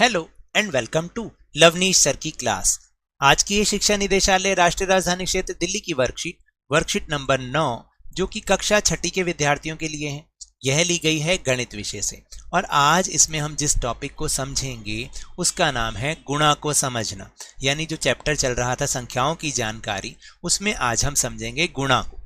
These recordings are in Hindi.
Hello and welcome to Lavneesh sir की क्लास। आज की ये शिक्षा निदेशालय राष्ट्रीय राजधानी क्षेत्र दिल्ली की वर्कशीट नंबर 9 जो कि कक्षा छठी के विद्यार्थियों के लिए है, यह ली गई है गणित विषय से। और आज इसमें हम जिस टॉपिक को समझेंगे उसका नाम है गुणा को समझना। यानी जो चैप्टर चल रहा था संख्याओं की जानकारी, उसमें आज हम समझेंगे गुणा को,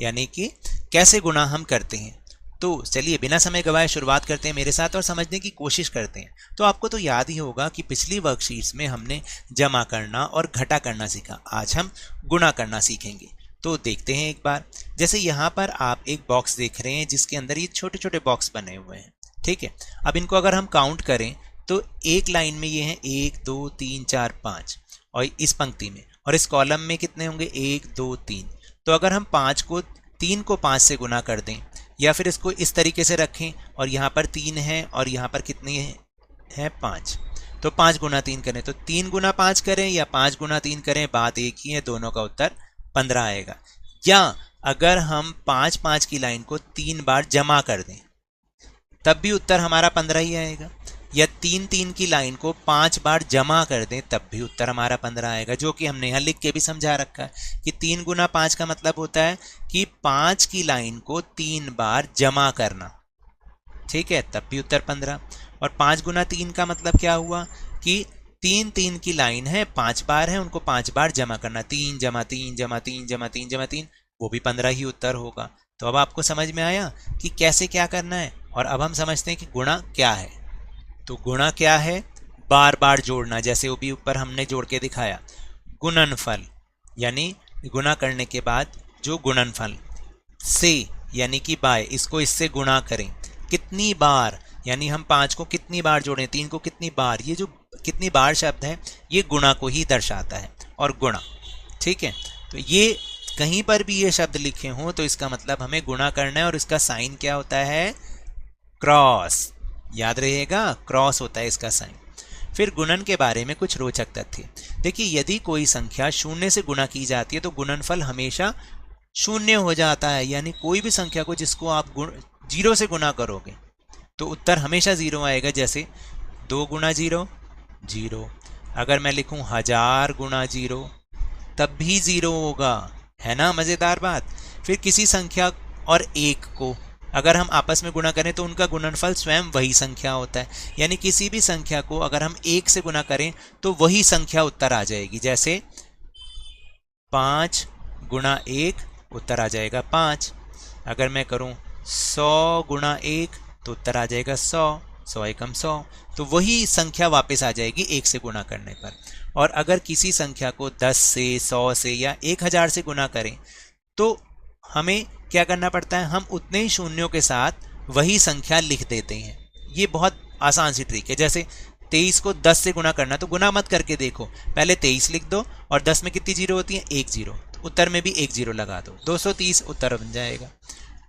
यानी कि कैसे गुणा हम करते हैं। तो चलिए बिना समय गवाए शुरुआत करते हैं मेरे साथ और समझने की कोशिश करते हैं। तो आपको तो याद ही होगा कि पिछली वर्कशीट्स में हमने जमा करना और घटा करना सीखा, आज हम गुणा करना सीखेंगे। तो देखते हैं एक बार। जैसे यहाँ पर आप एक बॉक्स देख रहे हैं जिसके अंदर ये छोटे छोटे बॉक्स बने हुए हैं, ठीक है। अब इनको अगर हम काउंट करें तो एक लाइन में ये हैं 1 2 3 4 5, और इस पंक्ति में, और इस कॉलम में कितने होंगे 1 2 3। तो अगर हम 3 को 5 से गुना कर दें, या फिर इसको इस तरीके से रखें और यहाँ पर 3 है और यहाँ पर कितने हैं 5, तो 5 गुना 3 करें, तो 3 गुना 5 करें या 5 गुना 3 करें, बात एक ही है, दोनों का उत्तर 15 आएगा। या अगर हम 5 5 की लाइन को 3 बार जमा कर दें तब भी उत्तर हमारा 15 ही आएगा। या 3 3 की लाइन को 5 बार जमा कर दें तब भी उत्तर हमारा 15 आएगा, जो कि हमने यहाँ लिख के भी समझा रखा है कि 3 गुना 5 का मतलब होता है कि 5 की लाइन को 3 बार जमा करना, ठीक है, तब भी उत्तर 15। और 5 गुना 3 का मतलब क्या हुआ कि 3 3 की लाइन है, 5 बार है, उनको 5 बार जमा करना, 3 जमा 3 जमा 3 जमा 3 जमा 3, वो भी 15 ही उत्तर होगा। तो अब आपको समझ में आया कि कैसे क्या करना है। और अब हम समझते हैं कि गुणा क्या है। तो गुणा क्या है? बार बार जोड़ना, जैसे वो भी ऊपर हमने जोड़ के दिखाया। गुणनफल यानी गुणा करने के बाद जो गुणनफल से यानी कि बाय, इसको इससे गुणा करें। कितनी बार यानी हम 5 को कितनी बार जोड़ें, 3 को कितनी बार, ये जो कितनी बार शब्द है ये गुणा को ही दर्शाता है। और गुणा, ठीक है। तो ये कहीं पर भी ये शब्द लिखे हों तो इसका मतलब हमें गुणा करना है, और इसका साइन क्या होता है? क्रॉस। याद रहिएगा, क्रॉस होता है इसका साइन। फिर गुणन के बारे में कुछ रोचक तथ्य। देखिए, यदि कोई संख्या 0 से गुणा की जाती है तो गुणनफल हमेशा 0 हो जाता है। यानी कोई भी संख्या को जिसको आप 0 से गुणा करोगे तो उत्तर हमेशा 0 आएगा। जैसे 2 गुणा 0 0, अगर मैं लिखूं 1000 गुणा 0 तब भी 0 होगा, है ना मजेदार बात। फिर किसी संख्या और 1 को अगर हम आपस में गुणा करें तो उनका गुणनफल स्वयं वही संख्या होता है। यानी किसी भी संख्या को अगर हम 1 से गुणा करें तो वही संख्या उत्तर आ जाएगी। जैसे 5 गुणा 1 उत्तर आ जाएगा 5। अगर मैं करूं 100 गुणा 1 तो उत्तर आ जाएगा 100, 100 एकम 100, तो वही संख्या वापस आ जाएगी 1 से गुणा करने पर। और अगर किसी संख्या को 10 से, 100 से या 1000 से गुणा करें तो हमें क्या करना पड़ता है? हम उतने ही शून्यों के साथ वही संख्या लिख देते हैं। ये बहुत आसान सी ट्रिक है। जैसे 23 को 10 से गुणा करना, तो गुणा मत करके देखो, पहले 23 लिख दो और 10 में कितनी जीरो होती है? 1 जीरो, तो उत्तर में भी 1 जीरो लगा दो, 230 उत्तर बन जाएगा।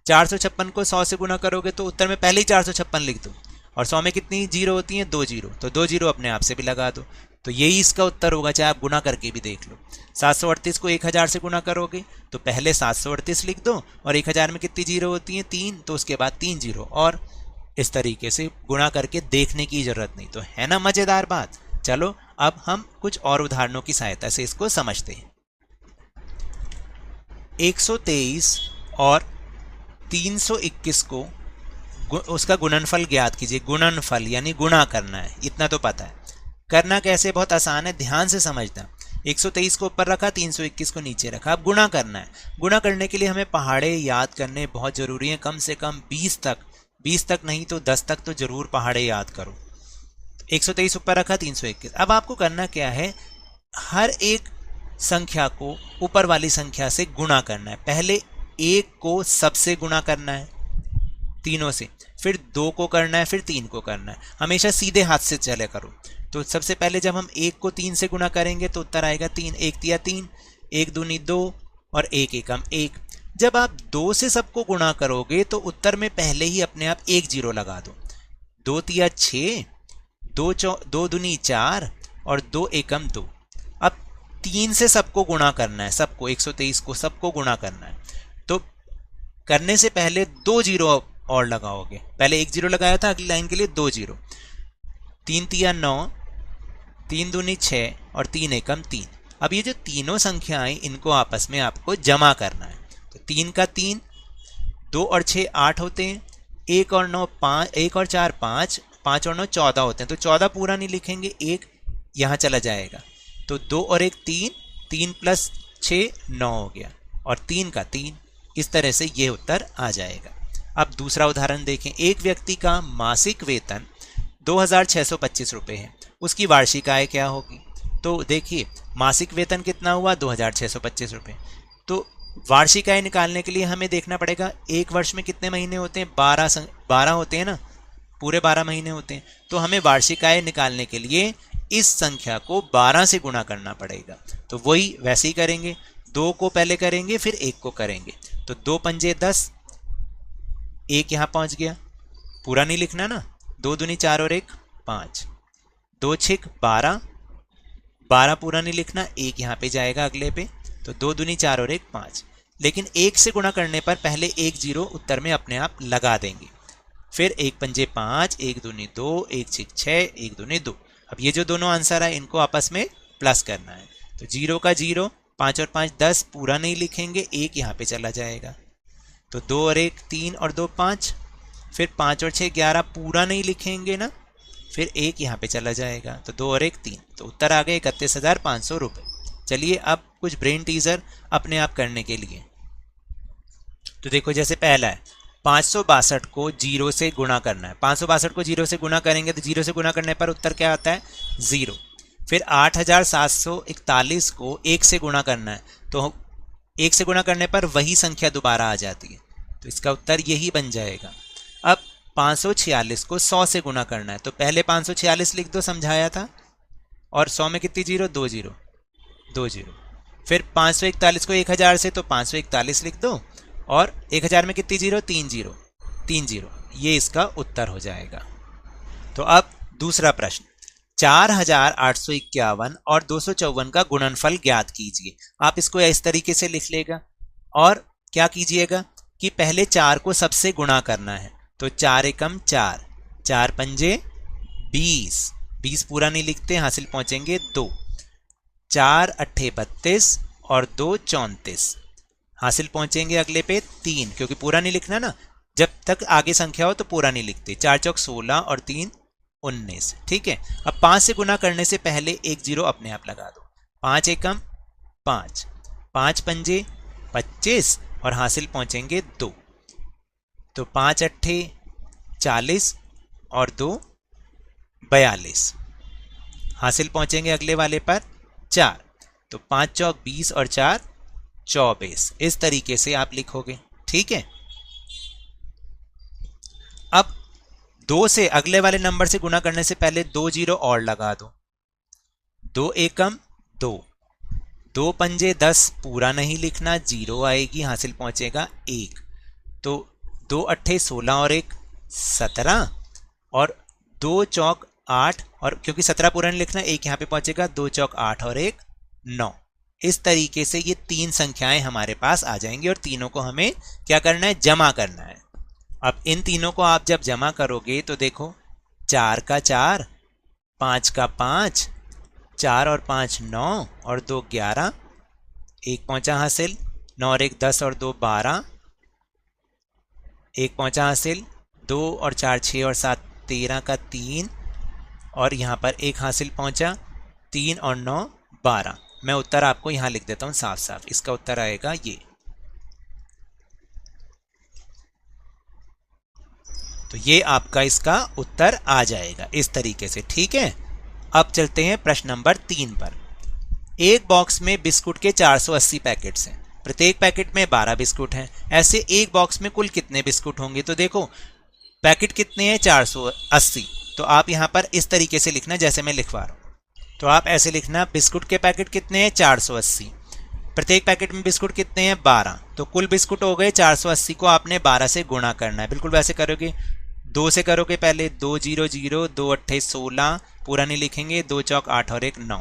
456 को 100 से गुणा करोगे तो उत्तर में पहले ही 456 लिख दो, और 100 में कितनी जीरो होती है? 2 जीरो, तो 2 जीरो अपने आप से भी लगा दो। तो यही इसका उत्तर होगा, चाहे आप गुणा करके भी देख लो। 738 को 1000 से गुणा करोगे तो पहले 738 लिख दो, और 1000 में कितनी जीरो होती है? 3, तो उसके बाद 3 जीरो, और इस तरीके से गुणा करके देखने की जरूरत नहीं। तो है ना मजेदार बात। चलो अब हम कुछ और उदाहरणों की सहायता से इसको समझते हैं। 123 और 321 को उसका गुणनफल ज्ञात कीजिए। गुणनफल यानी गुणा करना है, इतना तो पता है। करना कैसे? बहुत आसान है, ध्यान से समझना। 123 को ऊपर रखा, 321 को नीचे रखा। अब गुणा करना है। गुणा करने के लिए हमें पहाड़े याद करने बहुत जरूरी है, कम से कम 20 तक नहीं तो 10 तक तो जरूर पहाड़े याद करो। 123 ऊपर रखा, 321। अब आपको करना क्या है? हर एक संख्या को ऊपर वाली संख्या से गुणा करना है। पहले 1 को सबसे गुणा करना है, तीनों से, फिर 2 को करना है, फिर 3 को करना है। हमेशा सीधे हाथ से चले करो। तो सबसे पहले जब हम 1 को 3 से गुणा करेंगे तो उत्तर आएगा 3, 1 तिया 3, 1 दूनी 2 और 1 एकम 1। जब आप 2 से सबको गुणा करोगे तो उत्तर में पहले ही अपने आप 1 जीरो लगा दो। 2 तिया 6, 2 दूनी 4 और 2 एकम 2। अब 3 से सबको गुणा करना है, सबको 123 को सबको गुणा करना है। तो करने से पहले 2 जीरो और लगाओगे। पहले 1 जीरो लगाया था, अगली लाइन के लिए 2 जीरो। 3 तिया 9, 3 दूनी 6 और 3 एकम 3। अब ये जो तीनों संख्याएं इनको आपस में आपको जमा करना है। तो 3 का 3, 2 और 6 8 होते हैं, 1 और 9 5, 1 और 4 5, 5 और 9 14 होते हैं। तो 14 पूरा नहीं लिखेंगे, 1 यहाँ चला जाएगा। तो 2 और 1 3, 3 प्लस 6 9 हो गया, और 3 का 3। इस तरह से ये उत्तर आ जाएगा। अब दूसरा उदाहरण देखें। एक व्यक्ति का मासिक वेतन 2625 रुपये है, उसकी वार्षिक आय क्या होगी? तो देखिए मासिक वेतन कितना हुआ, 2625 रुपये। तो वार्षिक आय निकालने के लिए हमें देखना पड़ेगा एक वर्ष में कितने महीने होते हैं, 12 होते हैं ना, पूरे 12 महीने होते हैं। तो हमें वार्षिक आय निकालने के लिए इस संख्या को 12 से गुणा करना पड़ेगा। तो वही वैसे ही करेंगे, 2 को पहले करेंगे फिर 1 को करेंगे। तो 2 पंजे 10, 1 यहाँ पहुँच गया, पूरा नहीं लिखना ना, 2 दूनी 4 और 1 5, 2 6 12, 12 पूरा नहीं लिखना, 1 यहाँ पे जाएगा अगले पे। तो 2 दूनी 4 और 1 5, लेकिन 1 से गुणा करने पर पहले 1 0 उत्तर में अपने आप लगा देंगे। फिर 1 पंजे 5, 1 दूनी 2, 1 6 6, 1 दूनी 2। अब ये जो दोनों आंसर है इनको आपस में प्लस करना है। तो 0 का 0, 5 और 5 10, पूरा नहीं लिखेंगे, 1 यहाँ पे चला जाएगा। तो 2 और 1 3 और 2 5, फिर 5 और 6 11, पूरा नहीं लिखेंगे ना, फिर 1 यहाँ पे चला जाएगा। तो 2 और 1 3, तो उत्तर आ गए 31,500 रुपये। चलिए अब कुछ ब्रेन टीजर अपने आप करने के लिए। तो देखो जैसे पहला है 562 को 0 से गुणा करना है। 562 को 0 से गुणा करेंगे तो 0 से गुणा करने पर उत्तर क्या आता है, 0। फिर 8741 को 1 से गुणा करना है, तो 1 से गुणा करने पर वही संख्या दोबारा आ जाती है, तो इसका उत्तर यही बन जाएगा। अब 546 को 100 से गुणा करना है, तो पहले 546 लिख दो, समझाया था, और 100 में कितनी जीरो, 2 0 2 0। फिर 541 को 1000 से, तो 541 लिख दो, और 1000 में कितनी जीरो, 3 0 3 0। ये इसका उत्तर हो जाएगा। तो अब दूसरा प्रश्न, 4851 और 254 का गुणनफल ज्ञात कीजिए। आप इसको इस तरीके से लिख लेगा, और क्या कीजिएगा कि पहले 4 को सबसे गुणा करना है। तो 4 एकम 4, 4 पंजे 20, 20 पूरा नहीं लिखते, हासिल पहुंचेंगे 2, 4 अट्ठे 32 और 2 34, हासिल पहुंचेंगे अगले पे 3, क्योंकि पूरा नहीं लिखना ना, जब तक आगे संख्या हो तो पूरा नहीं लिखते। 4 चौक 16 और 3 19, ठीक है। अब 5 से गुणा करने से पहले 1 0 अपने आप लगा दो। 5 एकम 5, 5 पंजे 25 और हासिल पहुंचेंगे 2। तो 5 अट्ठे 40 और 2 42, हासिल पहुंचेंगे अगले वाले पर 4। तो 5 चौक 20 और 4 24। इस तरीके से आप लिखोगे, ठीक है। अब 2 से अगले वाले नंबर से गुणा करने से पहले 2 0 और लगा दो। 2 एकम 2, 2 पंजे 10, पूरा नहीं लिखना, 0 आएगी, हासिल पहुंचेगा 1। तो 2 अट्ठे 16 और 1 17, और 2 चौक 8, और क्योंकि 17 पूरा नहीं लिखना, 1 यहाँ पे पहुंचेगा, 2 चौक 8 और 1 9। इस तरीके से ये 3 संख्याएं हमारे पास आ जाएंगी, और तीनों को हमें क्या करना है, जमा करना है। अब इन तीनों को आप जब जमा करोगे तो देखो 4 का 4, 5 का 5, 4 और 5 9 और 2 11, 1 पहुंचा हासिल, 9 और 1 10 और 2 12, 1 पहुंचा हासिल, 2 और 4 6 और 7 13 का 3, और यहाँ पर 1 हासिल पहुंचा, 3 और 9 12। मैं उत्तर आपको यहाँ लिख देता हूँ साफ साफ, इसका उत्तर आएगा ये। तो ये आपका इसका उत्तर आ जाएगा इस तरीके से, ठीक है। अब चलते हैं प्रश्न नंबर 3 पर। एक बॉक्स में बिस्कुट के 480 पैकेट्स हैं, प्रत्येक पैकेट में 12 बिस्कुट हैं। ऐसे एक बॉक्स में कुल कितने बिस्कुट होंगे? तो देखो पैकेट कितने हैं, 480। तो आप यहाँ पर इस तरीके से लिखना जैसे मैं लिखवा रहा हूँ। तो आप ऐसे लिखना, बिस्कुट के पैकेट कितने हैं, 480, प्रत्येक पैकेट में बिस्कुट कितने हैं, 12। तो कुल बिस्कुट हो गए 480 को आपने 12 से गुणा करना है। बिल्कुल वैसे करोगे, 2 से करोगे पहले, 2 0 0, 2 अट्ठे 16, पूरा नहीं लिखेंगे, 2 चौक 8 और 1 9।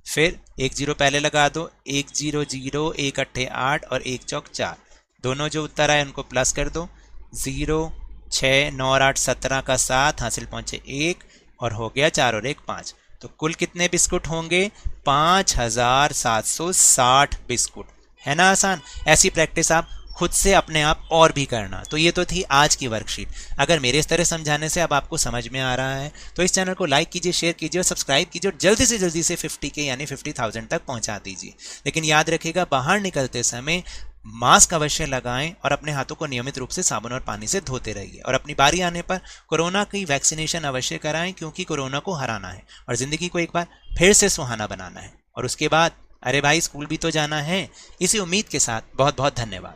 फिर 1 0 पहले लगा दो, 1 0 0, 1 अट्ठे 8 और 1 चौक 4। दोनों जो उत्तर आए उनको प्लस कर दो, 0 6 9 और 8 17 का 7, हासिल पहुंचे 1, और हो गया 4 और 1 5। तो कुल कितने बिस्कुट होंगे? 5760 बिस्कुट। है ना आसान? ऐसी प्रैक्टिस आप खुद से अपने आप और भी करना। तो ये तो थी आज की वर्कशीट। अगर मेरे इस तरह समझाने से अब आपको समझ में आ रहा है तो इस चैनल को लाइक कीजिए, शेयर कीजिए और सब्सक्राइब कीजिए और जल्दी से जल्दी से 50K यानी 50,000 तक पहुंचा दीजिए। लेकिन याद रखिएगा, बाहर निकलते समय मास्क अवश्य लगाएं और अपने हाथों को नियमित रूप से साबुन और पानी से धोते रहिए। और अपनी बारी आने पर कोरोना की वैक्सीनेशन अवश्य कराएं, क्योंकि कोरोना को हराना है और जिंदगी को एक बार फिर से सुहाना बनाना है। और उसके बाद अरे भाई, स्कूल भी तो जाना है। इसी उम्मीद के साथ बहुत बहुत धन्यवाद।